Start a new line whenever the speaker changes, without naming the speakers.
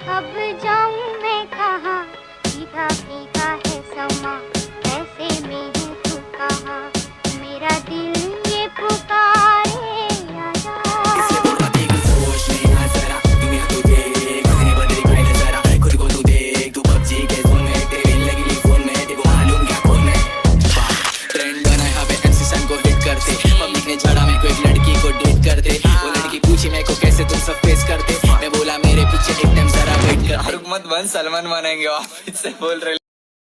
अब जाऊं मैं कहाँ, फीका फीका है समा, ऐसे में हूँ तू कहाँ, मेरा दिल ये पुकारे आजा।
इससे बुरा देख सोच लेना जरा, दुनिया तो देख कितने बदले खाए जरा, खुद को तू देख, तू पबजी के जोन में, तेरे बिल लगी फोन में, तेरे को मालूम क्या कौन है। ट्रेंड बना है अब एमसी सन को हिट करते, पब्लिक ने झाड़ा मेरे को एक लड़की को डेट करते, वो लड़की पूछी मेरे को कैसे तुम सब फेस करते, मैं बोला मेरे पीछे एक टाइम जरा वेट कर।
मत बन, सलमान बनेंगे, ऑफिस से बोल रहे।